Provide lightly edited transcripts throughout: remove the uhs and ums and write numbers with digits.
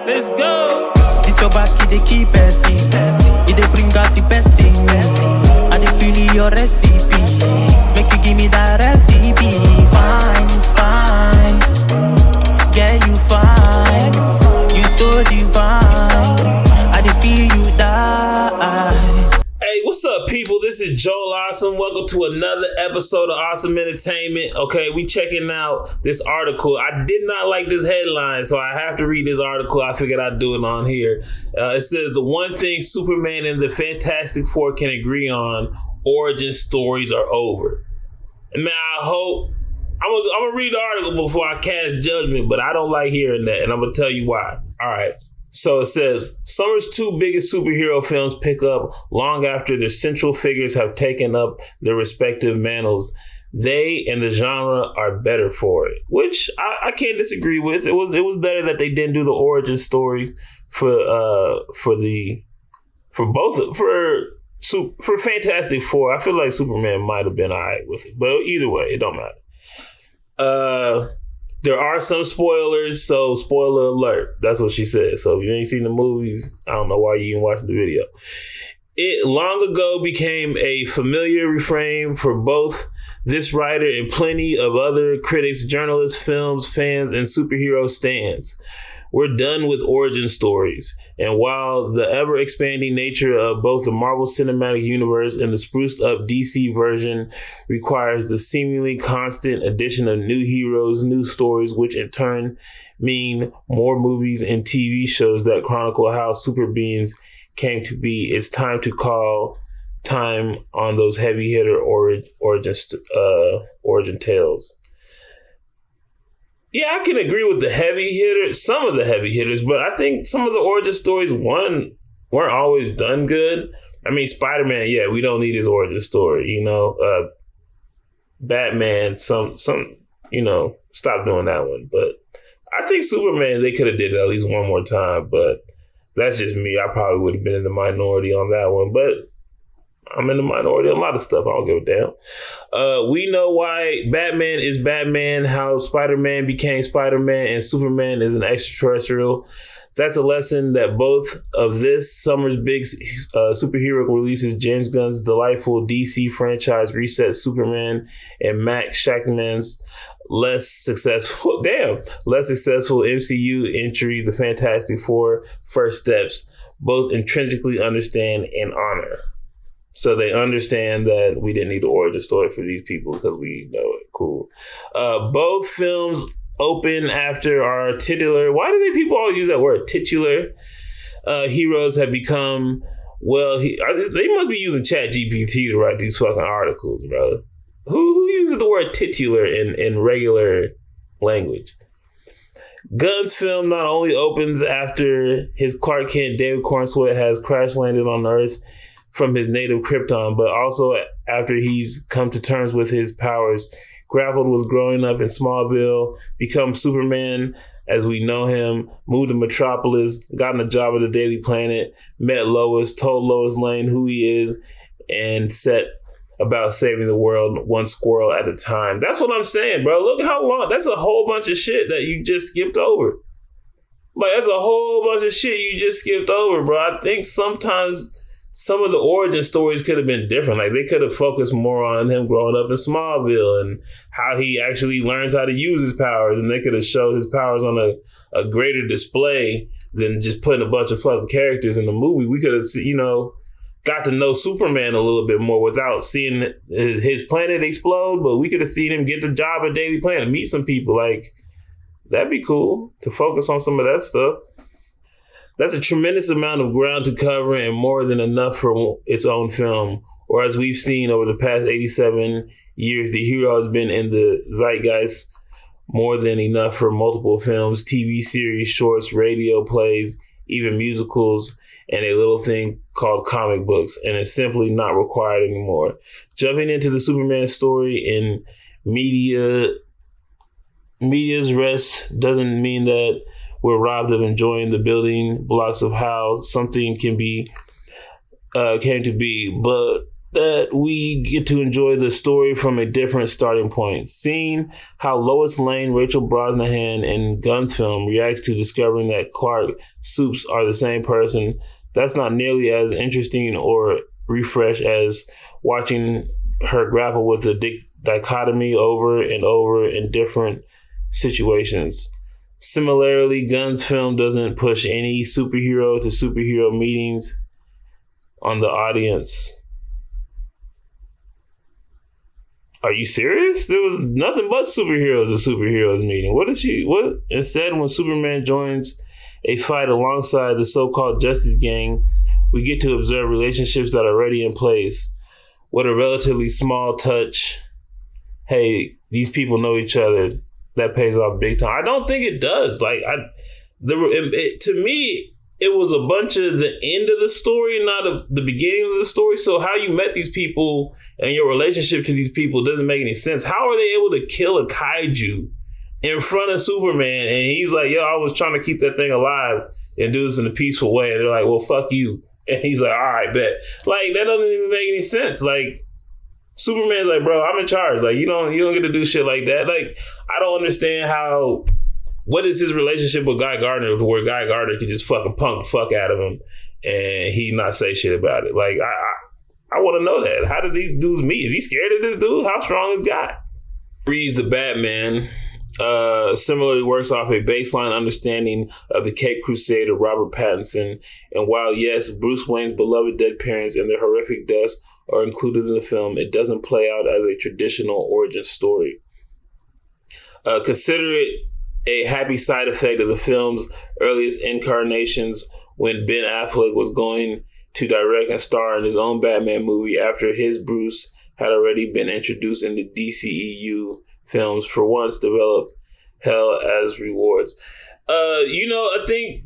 Let's go. It's your back, it dey keep passing. It dey bring out the best thing. I dey feel your recipe. Make you give me that recipe. Fine, fine. Yeah, you fine. You so divine. I dey feel you die. Hey, what's up, people? This is Joel Awesome. Welcome to another episode of Awesome Entertainment. Okay, we checking out this article. I did not like this headline, so I have to read this article. I figured I'd do it on here. It says, the one thing Superman and the Fantastic Four can agree on, origin stories are over. And man, I hope... I'm gonna read the article before I cast judgment, but I don't like hearing that, and I'm gonna tell you why. All right. So it says, summer's two biggest superhero films pick up long after their central figures have taken up their respective mantles. They and the genre are better for it, which I can't disagree with. It was better that they didn't do the origin story for Fantastic Four. I feel like Superman might have been all right with it, but either way, it don't matter. There are some spoilers, so spoiler alert. That's what she said. So if you ain't seen the movies, I don't know why you even watching the video. It long ago became a familiar refrain for both this writer and plenty of other critics, journalists, films, fans, and superhero stans. We're done with origin stories. And while the ever-expanding nature of both the Marvel Cinematic Universe and the spruced-up DC version requires the seemingly constant addition of new heroes, new stories, which in turn mean more movies and TV shows that chronicle how super beings came to be, it's time to call time on those heavy-hitter origin tales. Yeah, I can agree with the heavy hitters, some of the heavy hitters, but I think some of the origin stories, weren't always done good. I mean, Spider-Man, yeah, we don't need his origin story, you know. Batman, some, you know, stop doing that one. But I think Superman, they could have did it at least one more time, but that's just me. I probably would have been in the minority on that one, but I'm in the minority on a lot of stuff. I don't give a damn. We know why Batman is Batman, how Spider-Man became Spider-Man, and Superman is an extraterrestrial. That's a lesson that both of this summer's big superhero releases, James Gunn's delightful DC franchise reset Superman, and Max Shackman's less successful MCU entry, The Fantastic Four, First Steps, both intrinsically understand and honor. So they understand that we didn't need the origin story for these people because we know it. Cool. Both films open after our titular. Why do people always use that word? Titular heroes have become. Well, they must be using ChatGPT to write these fucking articles, bro. Who uses the word titular in regular language? Gunn's film not only opens after his Clark Kent, David Cornsweet, has crash landed on Earth from his native Krypton, but also after he's come to terms with his powers, grappled with growing up in Smallville, become Superman as we know him, moved to Metropolis, gotten a job at the Daily Planet, met Lois, told Lois Lane who he is, and set about saving the world one squirrel at a time. That's what I'm saying, bro. Look how long. That's a whole bunch of shit that you just skipped over. Like, that's a whole bunch of shit you just skipped over, bro. I think sometimes some of the origin stories could have been different. Like, they could have focused more on him growing up in Smallville and how he actually learns how to use his powers. And they could have showed his powers on a greater display than just putting a bunch of fucking characters in the movie. We could have, you know, got to know Superman a little bit more without seeing his planet explode. But we could have seen him get the job at Daily Planet, meet some people. Like, that'd be cool to focus on some of that stuff. That's a tremendous amount of ground to cover and more than enough for its own film. Or as we've seen over the past 87 years, the hero has been in the zeitgeist more than enough for multiple films, TV series, shorts, radio plays, even musicals, and a little thing called comic books. And it's simply not required anymore. Jumping into the Superman story in media's rest doesn't mean that we're robbed of enjoying the building blocks of how something came to be, but that we get to enjoy the story from a different starting point. Seeing how Lois Lane, Rachel Brosnahan in Gunn's film reacts to discovering that Clark Supes are the same person, that's not nearly as interesting or refresh as watching her grapple with the dichotomy over and over in different situations. Similarly, Gunn's film doesn't push any superhero to superhero meetings on the audience. Are you serious? There was nothing but superheroes at superheroes meeting. What? Instead, when Superman joins a fight alongside the so-called Justice Gang, we get to observe relationships that are already in place. What a relatively small touch. Hey, these people know each other. That pays off big time. I don't think it does. To me, it was a bunch of the end of the story, not the beginning of the story. So how you met these people and your relationship to these people doesn't make any sense. How are they able to kill a kaiju in front of Superman? And he's like, yo, I was trying to keep that thing alive and do this in a peaceful way. And they're like, well, fuck you. And he's like, all right, bet. Like, that doesn't even make any sense. Like, Superman's like, bro, I'm in charge. Like, you don't get to do shit like that. Like, I don't understand what is his relationship with Guy Gardner, where Guy Gardner can just fucking punk the fuck out of him and he not say shit about it. Like, I want to know that. How did these dudes meet? Is he scared of this dude? How strong is Guy? Reads the Batman. Similarly works off a baseline understanding of the Cape Crusader Robert Pattinson. And while, yes, Bruce Wayne's beloved dead parents and their horrific deaths are included in the film, it doesn't play out as a traditional origin story. Consider it a happy side effect of the film's earliest incarnations when Ben Affleck was going to direct and star in his own Batman movie after his Bruce had already been introduced in the DCEU films, for once developed hell as rewards. I think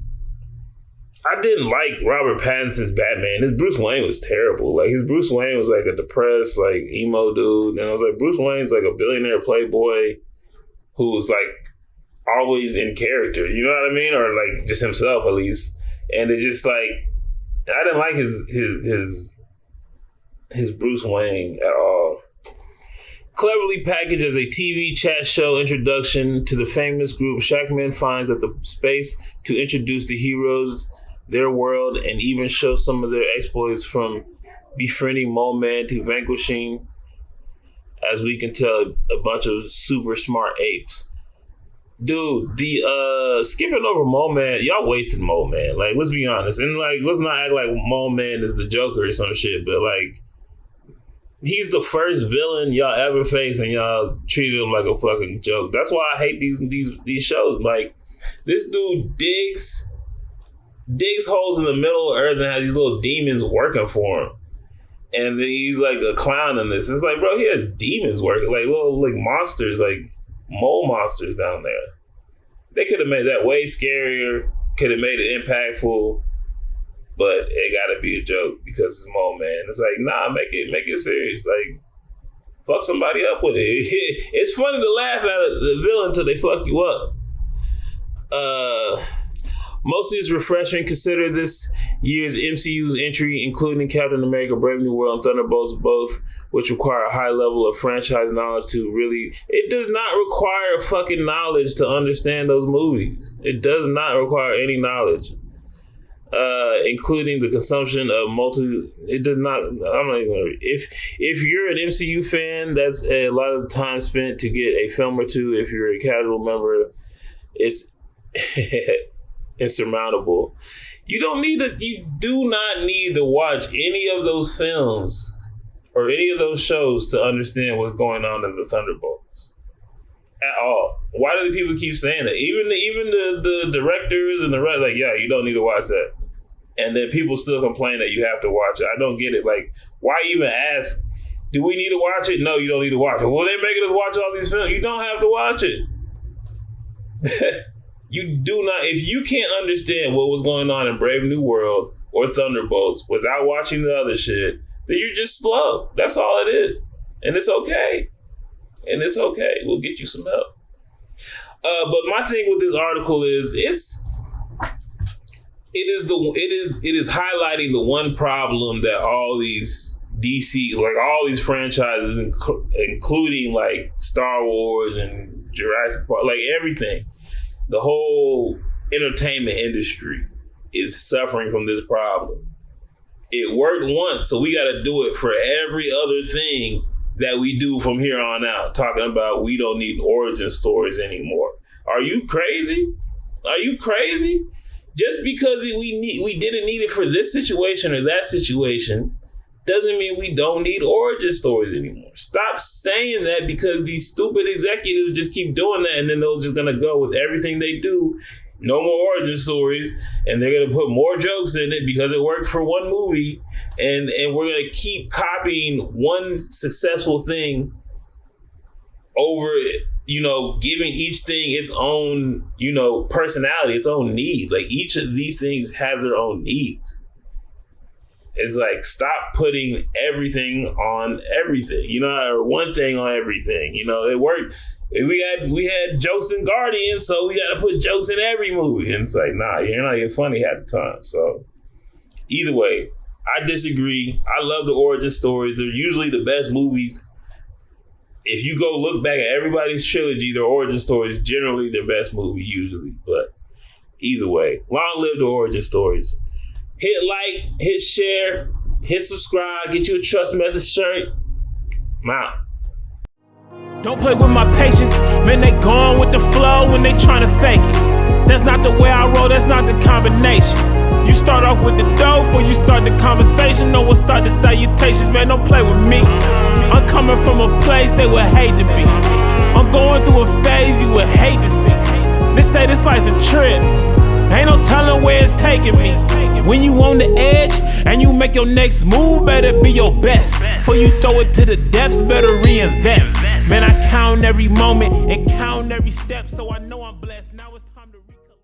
I didn't like Robert Pattinson's Batman. His Bruce Wayne was terrible. Like, his Bruce Wayne was like a depressed, like, emo dude. And I was like, Bruce Wayne's like a billionaire playboy who's like always in character, you know what I mean? Or like just himself at least. And it's just like, I didn't like his Bruce Wayne at all. Cleverly packaged as a TV chat show introduction to the famous group, Shackman finds that the space to introduce the heroes, their world, and even show some of their exploits from befriending Mole Man to vanquishing, as we can tell, a bunch of super smart apes. Dude, the skipping over Mole Man, y'all wasted Mole Man. Like, let's be honest. And like, let's not act like Mole Man is the Joker or some shit, but like, he's the first villain y'all ever faced and y'all treated him like a fucking joke. That's why I hate these shows. Like, this dude digs holes in the middle of Earth and has these little demons working for him. And then he's like a clown in this. It's like, bro, he has demons working, like little like monsters, like mole monsters down there. They could have made that way scarier, could have made it impactful, but it gotta be a joke because it's Mole Man. It's like, nah, make it serious. Like, fuck somebody up with it. It's funny to laugh at the villain until they fuck you up. Mostly it's refreshing. Consider this year's MCU's entry, including Captain America, Brave New World, and Thunderbolts, both which require a high level of franchise knowledge to really... It does not require fucking knowledge to understand those movies. It does not require any knowledge. Including the consumption of it does not, I'm not even, if you're an MCU fan, that's a lot of time spent to get a film or two. If you're a casual member, it's insurmountable. You do not need to watch any of those films or any of those shows to understand what's going on in the Thunderbolts at all. Why do the people keep saying that? Even the directors and the rest, like, yeah, you don't need to watch that. And then people still complain that you have to watch it. I don't get it. Like, why even ask, do we need to watch it? No, you don't need to watch it. Well, they're making us watch all these films. You don't have to watch it. You do not. If you can't understand what was going on in Brave New World or Thunderbolts without watching the other shit, then you're just slow. That's all it is. And it's okay. We'll get you some help. But my thing with this article is it is highlighting the one problem that all these DC, like all these franchises, including like Star Wars and Jurassic Park, like everything. The whole entertainment industry is suffering from this problem. It worked once, so we got to do it for every other thing that we do from here on out. Talking about we don't need origin stories anymore. Are you crazy? Are you crazy? Just because we didn't need it for this situation or that situation doesn't mean we don't need origin stories anymore. Stop saying that, because these stupid executives just keep doing that, and then they're just gonna go with everything they do. No more origin stories, and they're gonna put more jokes in it because it worked for one movie, and we're gonna keep copying one successful thing over, giving each thing its own, personality, its own need. Like each of these things have their own needs. It's like, stop putting everything on everything, or one thing on everything. It worked. We had jokes in Guardians, so we got to put jokes in every movie. And it's like, nah, you're not even funny half the time. So either way, I disagree. I love the origin stories. They're usually the best movies. If you go look back at everybody's trilogy, their origin stories generally their best movie usually. But either way, long live the origin stories. Hit like, hit share, hit subscribe, get you a Trust Method shirt. I'm out. Don't play with my patience, man, they gone with the flow when they tryna fake it. That's not the way I roll, that's not the combination. You start off with the dough before you start the conversation. No one start the salutations, man, don't play with me. I'm coming from a place they would hate to be. I'm going through a phase you would hate to see. They say this life's a trip, ain't no telling where it's taking me. When you on the edge and you make your next move, better be your best. Before you throw it to the depths, better reinvest. Man, I count every moment and count every step, so I know I'm blessed. Now it's